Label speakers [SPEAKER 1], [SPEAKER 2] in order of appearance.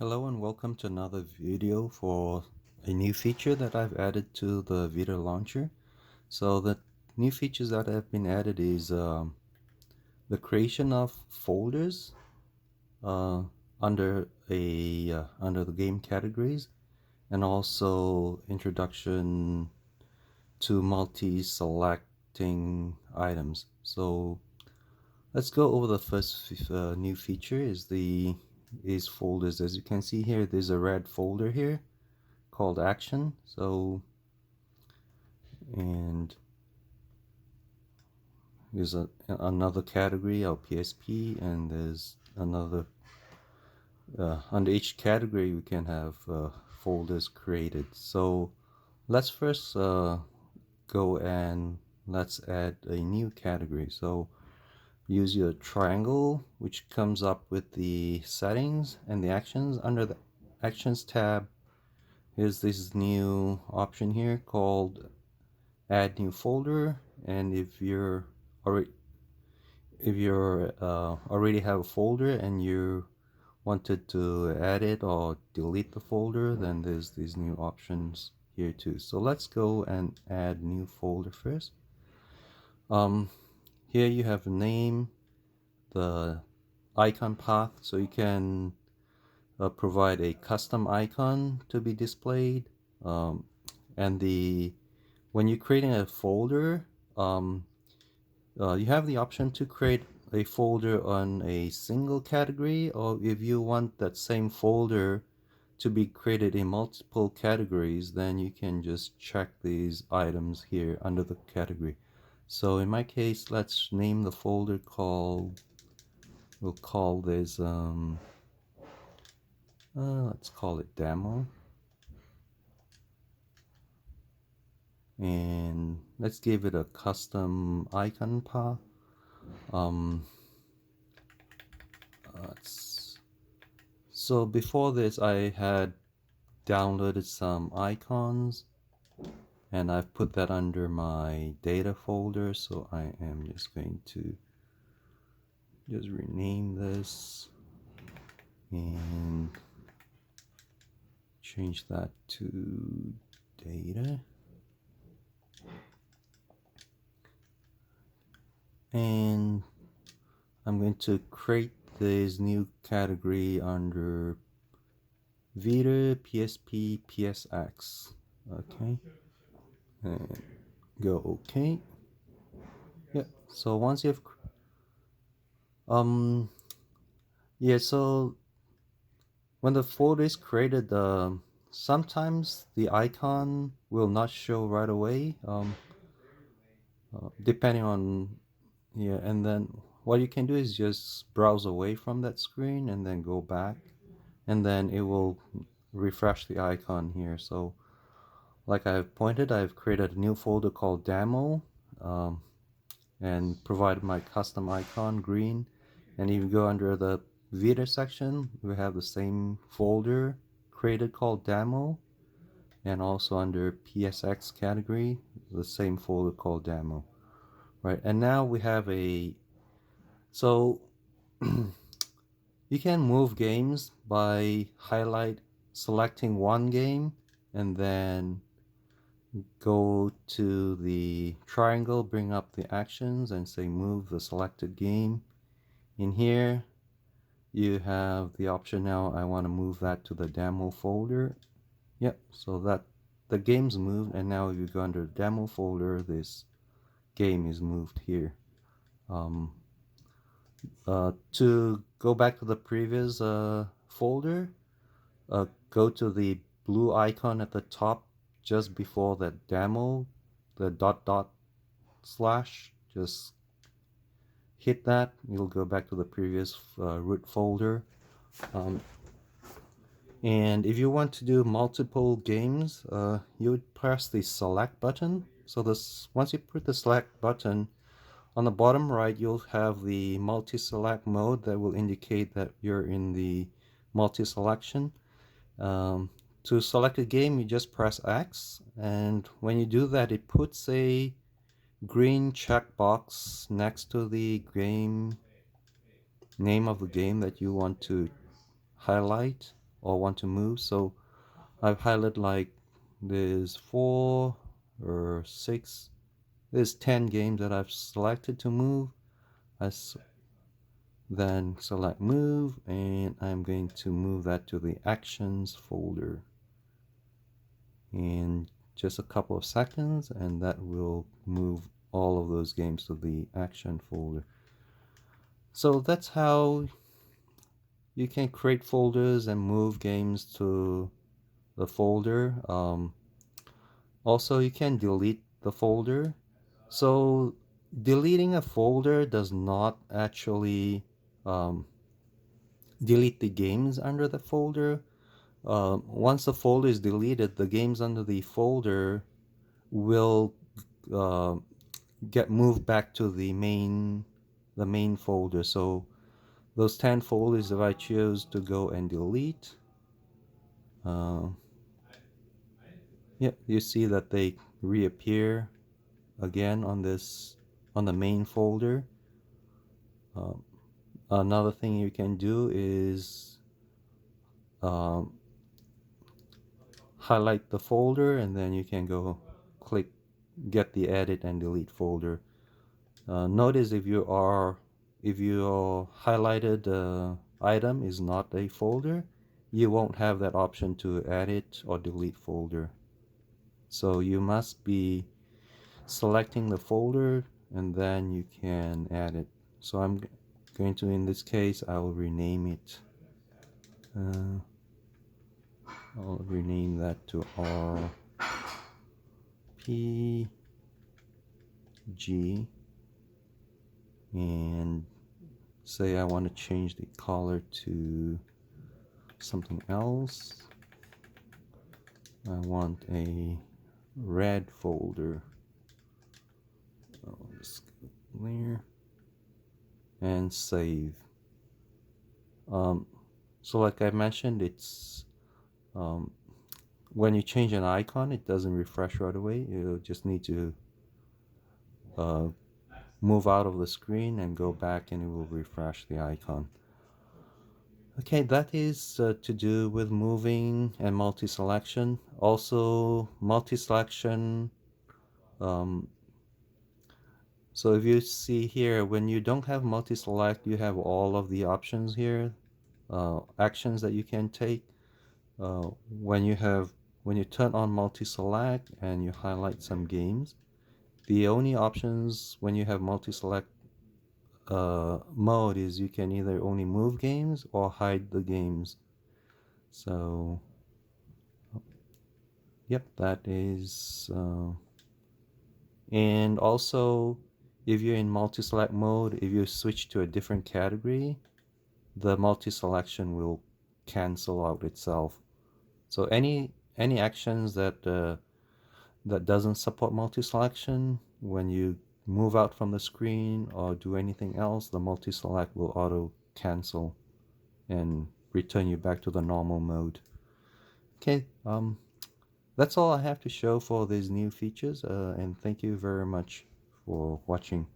[SPEAKER 1] Hello and welcome to another video for a new feature that I've added to the Vita launcher. So the new features that have been added is the creation of folders uh, under the game categories, and also introduction to multi-selecting items. So let's go over the first new feature is folders. As you can see here, there's a red folder here called action. And there's another category of PSP, and there's another under each category we can have folders created. So let's first go and let's add a new category. So use your triangle, which comes up with the settings and the actions. Under the actions tab, here's this new option here called add new folder. And already if you're already have a folder and you wanted to add it or delete the folder, then there's these new options here too. So let's go and add new folder first. Here you have the name, the icon path, so you can provide a custom icon to be displayed. And when you're creating a folder, you have the option to create a folder on a single category, or if you want that same folder to be created in multiple categories, then you can just check these items here under the category. So in my case, let's name the folder we'll call this let's call it demo, and let's give it a custom icon path. So before this, I had downloaded some icons and I've put that under my data folder. So I am just going to just rename this and change that to data. And I'm going to create this new category under Vita, PSP, PSX. Okay. And go OK. Yeah. So once you've yeah, so when the folder is created, sometimes the icon will not show right away, depending on, yeah, and then what you can do is just browse away from that screen and then go back, and then it will refresh the icon here. So like I've pointed, I've created a new folder called demo, and provided my custom icon green. And if you go under the Vita section, we have the same folder created called demo, and also under PSX category, the same folder called demo. Right, and now we have so you can move games by selecting one game and then go to the triangle, bring up the actions and say move the selected game. In here you have the option now, I want to move that to the demo folder. Yep, so that the game's moved, and now if you go under demo folder, this game is moved here. To go back to the previous folder, go to the blue icon at the top just before the demo, the dot dot slash, just hit that. You'll go back to the previous root folder. And if you want to do multiple games, you would press the select button. So once you put the select button, on the bottom right, you'll have the multi-select mode that will indicate that you're in the multi-selection. To select a game, you just press X, and when you do that, it puts a green checkbox next to the name of the game that you want to highlight. or want to move. So I've highlighted like there's 4 or 6, there's 10 games that I've selected to move. Then select move, and I'm going to move that to the actions folder in just a couple of seconds, and that will move all of those games to the action folder. So that's how you can create folders and move games to the folder. Also, you can delete the folder. So deleting a folder does not actually um, delete the games under the folder. Once the folder is deleted, the games under the folder will uh, get moved back to the main folder. So those 10 folders, if I choose to go and delete, uh, yeah, you see that they reappear again on the main folder. Um, Another thing you can do is um, highlight the folder, and then you can go click get the edit and delete folder. Notice if your highlighted item is not a folder, you won't have that option to edit or delete folder. So you must be selecting the folder, and then you can add it. So I'm going to, in this case, I will rename it. I'll rename that to RPG, and say I want to change the color to something else. I want a red folder. I'll just go there and save. Um, so like I mentioned, it's um, when you change an icon, it doesn't refresh right away. You'll just need to uh, move out of the screen and go back, and it will refresh the icon. Okay, that is to do with moving and multi-selection. Also, multi-selection. Um, so if you see here, when you don't have multi-select, you have all of the options here, actions that you can take. When you turn on multi-select and you highlight some games, the only options when you have multi-select mode is you can either only move games or hide the games. So, yep, that is. And also, if you're in multi-select mode, if you switch to a different category, the multi-selection will cancel out itself. So any actions that doesn't support multi-selection, when you move out from the screen or do anything else, the multi-select will auto cancel and return you back to the normal mode. Okay, that's all I have to show for these new features, and thank you very much for watching.